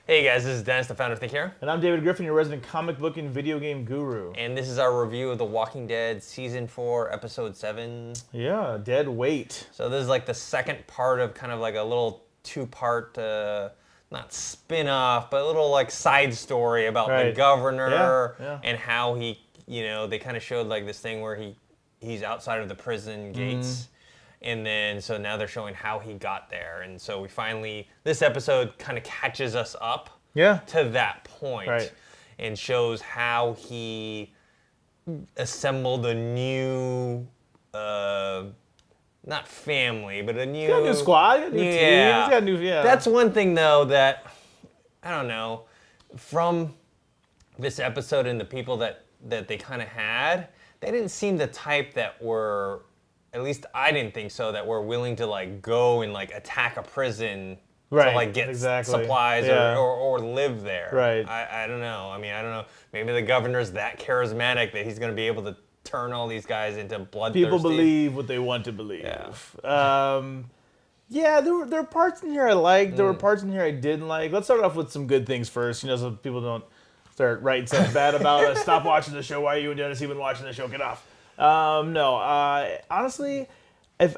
Hey guys, this is Dennis, the founder of Think Here. And I'm David Griffin, your resident comic book and video game guru. And this is our review of The Walking Dead Season 4, Episode 7. Yeah, Dead Weight. So this is like the second part of kind of like a little two-part, not spin-off, but a little like side story about the governor and how he, they kind of showed like this thing where he's outside of the prison gates. And then, so now they're showing how he got there. And so we finally, this episode kind of catches us up to that point and shows how he assembled a new, not family, but a new... He's got a new squad, a new team. He's got a new, That's one thing, though, that, I don't know, from this episode and the people that they kind of had, they didn't seem the type that were... At least I didn't think so, that we're willing to like go and like attack a prison to like get supplies or live there. Right. I don't know. I mean, I don't know. Maybe the governor's that charismatic that he's going to be able to turn all these guys into bloodthirsty. People believe what they want to believe. Yeah. There are parts in here I liked. There were parts in here I didn't like. Let's start off with some good things first, so people don't start writing stuff bad about us. Stop watching the show. Why are you and Dennis even watching the show? Get off. Honestly, if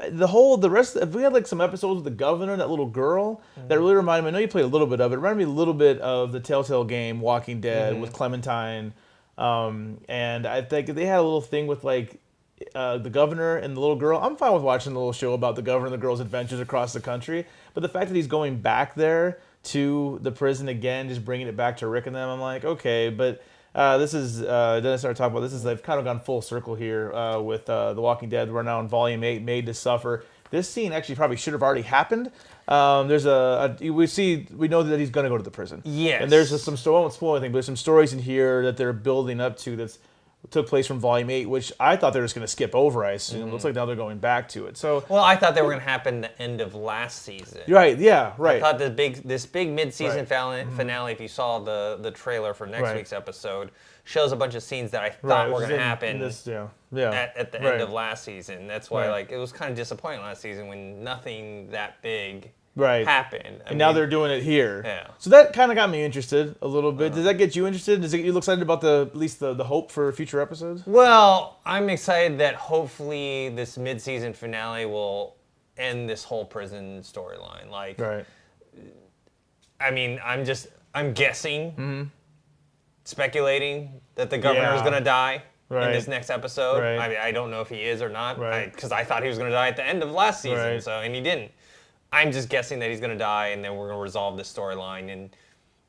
we had like some episodes with the governor, that little girl, that really reminded me. I know you played a little bit of it. It reminded me a little bit of the Telltale game Walking Dead with Clementine, and I think they had a little thing with like the governor and the little girl. I'm fine with watching the little show about the governor and the girl's adventures across the country, but the fact that he's going back there to the prison again, just bringing it back to Rick and them, I'm like, okay, but. This is, Dennis and I talked about this, they've kind of gone full circle here with The Walking Dead. We're now in Volume 8, Made to Suffer. This scene actually probably should have already happened. We know that he's going to go to the prison. Yes. And there's some story, I won't spoil anything, but there's some stories in here that they're building up to that took place from Volume 8, which I thought they were just going to skip over, I assume. Looks like now they're going back to it. So, well, I thought they were going to happen the end of last season. Right, yeah, right. I thought this big mid-season finale, if you saw the trailer for next week's episode, shows a bunch of scenes that I thought were going to happen at the end of last season. That's why it was kind of disappointing last season when nothing that big happened. And now they're doing it here. Yeah. So that kind of got me interested a little bit. Does that get you interested? Does it get you excited about at least the hope for future episodes? Well, I'm excited that hopefully this mid-season finale will end this whole prison storyline. Like, I mean, I'm guessing, speculating that the governor is going to die in this next episode. I mean, I don't know if he is or not, because I thought he was going to die at the end of last season, and he didn't. I'm just guessing that he's going to die, and then we're going to resolve this storyline, and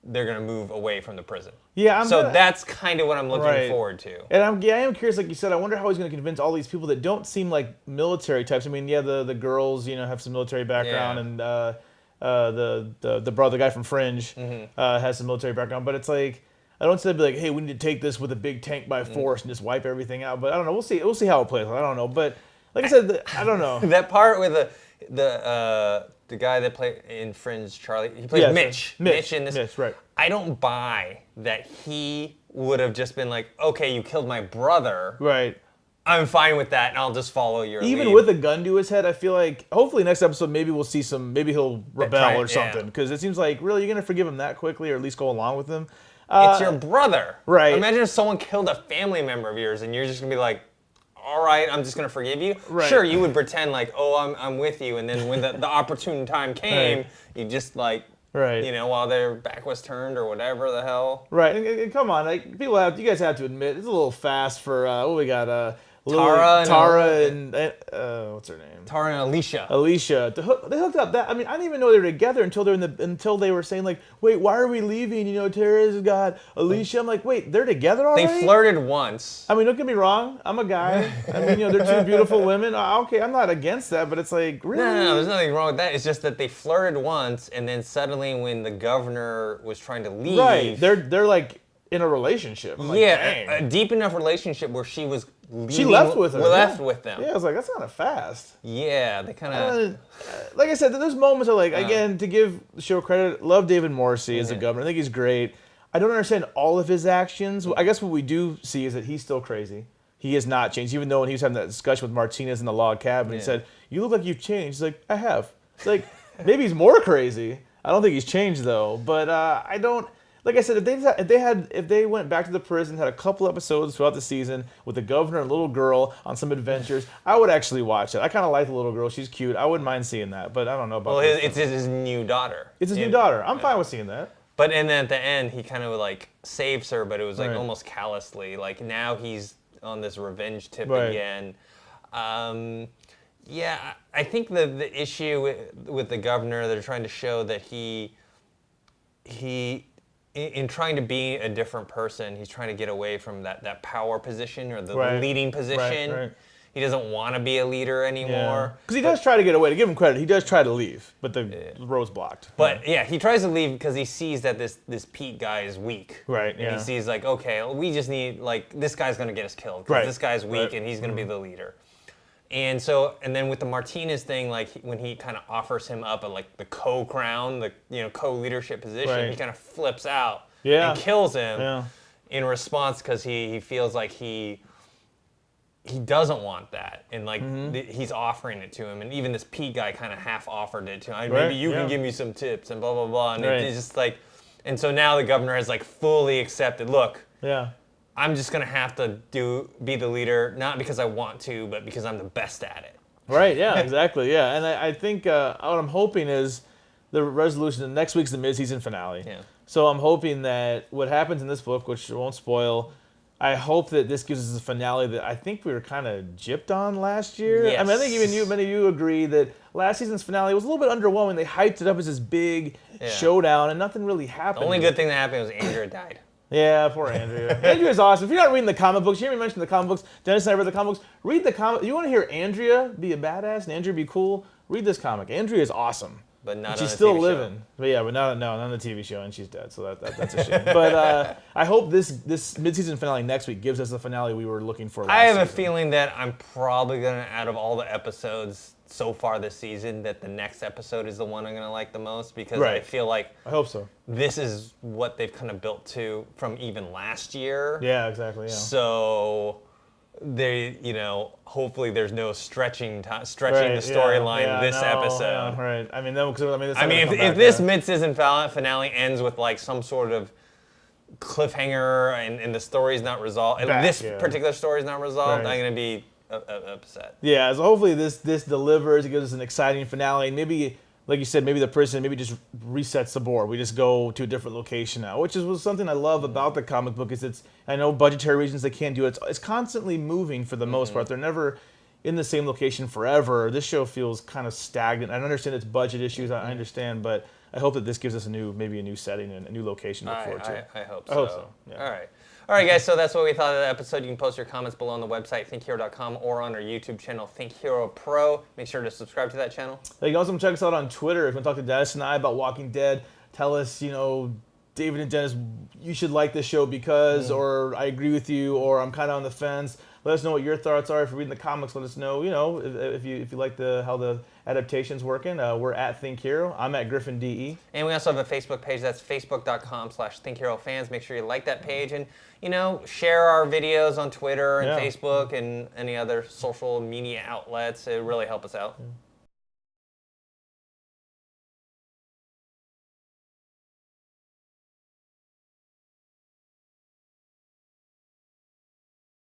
they're going to move away from the prison. Yeah, that's kind of what I'm looking forward to. And I am curious, like you said, I wonder how he's going to convince all these people that don't seem like military types. I mean, the girls, have some military background, and the brother, the guy from Fringe, has some military background. But it's like, I don't say be like, hey, we need to take this with a big tank by force and just wipe everything out. But I don't know. We'll see. We'll see how it plays. I don't know. But like I said, I don't know. That part with the guy that played in Fringe, Charlie, he played Mitch. Mitch in this. Mitch, right. I don't buy that he would have just been like, okay, you killed my brother. Right. I'm fine with that, and I'll just follow your lead. Even with a gun to his head, I feel like hopefully next episode maybe we'll see maybe he'll rebel or something. Because it seems like, really, you're going to forgive him that quickly or at least go along with him? It's your brother. Right. Imagine if someone killed a family member of yours, and you're just going to be like, all right, I'm just going to forgive you. Right. Sure, you would pretend like, oh, I'm with you. And then when the opportune time came, you just like, while their back was turned or whatever the hell. Right. And come on, like you guys have to admit, it's a little fast for, what we got, Tara and what's her name? Tara and Alicia. They hooked up. I didn't even know they were together until they were saying like, wait, why are we leaving? Tara's got Alicia. I'm like, wait, they're together already? They flirted once. I mean, don't get me wrong. I'm a guy. I mean, they're two beautiful women. Okay, I'm not against that, but it's like, really? No, there's nothing wrong with that. It's just that they flirted once, and then suddenly when the governor was trying to leave, they're like in a relationship. I'm like, a deep enough relationship where she was. She left with her. Left with them. Yeah, I was like, that's kind of fast. Yeah, they kind of. Like I said, there's moments of like, again, to give the show credit, love David Morrissey as the governor. I think he's great. I don't understand all of his actions. I guess what we do see is that he's still crazy. He has not changed, even though when he was having that discussion with Martinez in the log cabin, he said, "You look like you've changed." He's like, "I have." It's like maybe he's more crazy. I don't think he's changed though. But I don't. Like I said, if they went back to the prison, had a couple episodes throughout the season with the governor and a little girl on some adventures, I would actually watch it. I kind of like the little girl; she's cute. I wouldn't mind seeing that, but I don't know about. Well, it's his new daughter. It's his new daughter. I'm fine with seeing that. But and then at the end, he kind of like saves her, but it was like almost callously. Like now he's on this revenge tip again. Yeah, I think the issue with the governor, they're trying to show that he in trying to be a different person, he's trying to get away from that power position or the leading position. Right. He doesn't want to be a leader anymore. Because he does try to get away. To give him credit, he does try to leave, but the road's blocked. But yeah, he tries to leave because he sees that this Pete guy is weak. Right. And he sees like, okay, we just need this guy's gonna get us killed because this guy's weak and he's gonna be the leader. And then with the Martinez thing, like when he kind of offers him up at the co-crown, the co-leadership position, he kind of flips out and kills him in response because he feels like he doesn't want that, and he's offering it to him, and even this Pete guy kind of half offered it to him. Maybe you can give me some tips and blah blah blah, and it's just like, and so now the governor has fully accepted. Look, I'm just gonna have to be the leader, not because I want to, but because I'm the best at it. Right. Yeah. Exactly. Yeah. And I think what I'm hoping is the resolution. Next week's the mid-season finale. Yeah. So I'm hoping that what happens in this book, which won't spoil, I hope that this gives us a finale that I think we were kind of gypped on last year. Yes. I mean, I think many of you agree that last season's finale was a little bit underwhelming. They hyped it up as this big showdown, and nothing really happened. The only good thing that happened was Andrea died. Yeah, poor Andrea. Andrea's awesome. If you're not reading the comic books, you hear me mention the comic books. Dennis and I read the comic books. Read the comic. You want to hear Andrea be a badass and Andrea be cool? Read this comic. Andrea is awesome. But not. She's still living. Show. But yeah, but not on the TV show, and she's dead. So that's a shame. But I hope this mid-season finale next week gives us the finale we were looking for. I have a feeling that I'm probably gonna, out of all the episodes so far this season, that the next episode is the one I'm gonna like the most because I feel like I hope so. This is what they've kind of built to from even last year. Yeah, exactly. Yeah. So they, hopefully there's no stretching the storyline this episode. Yeah, right. I mean, if this mid-season finale ends with some sort of cliffhanger and the story's not resolved, particular story's not resolved, I'm gonna be upset. Yeah, so hopefully this delivers. It gives us an exciting finale. Maybe, like you said, maybe the prison just resets the board. We just go to a different location now, which was something I love about the comic book. I know budgetary reasons they can't do it. It's constantly moving for the most part. They're never in the same location forever. This show feels kind of stagnant. I understand it's budget issues. I understand, but I hope that this gives us maybe a new setting and a new location to look forward to. I hope so. Yeah. All right, guys, so that's what we thought of the episode. You can post your comments below on the website, thinkhero.com, or on our YouTube channel, Think Hero Pro. Make sure to subscribe to that channel. You can also check us out on Twitter. If you want to talk to Dennis and I about Walking Dead, tell us, David and Dennis, you should like this show because, or I agree with you, or I'm kind of on the fence. Let us know what your thoughts are. If you're reading the comics, let us know, if you like how the adaptation's working. We're at Think Hero. I'm at Griffin DE. And we also have a Facebook page. That's facebook.com/ThinkHeroFans. Make sure you like that page and, share our videos on Twitter and Facebook and any other social media outlets. It really helps us out. Yeah.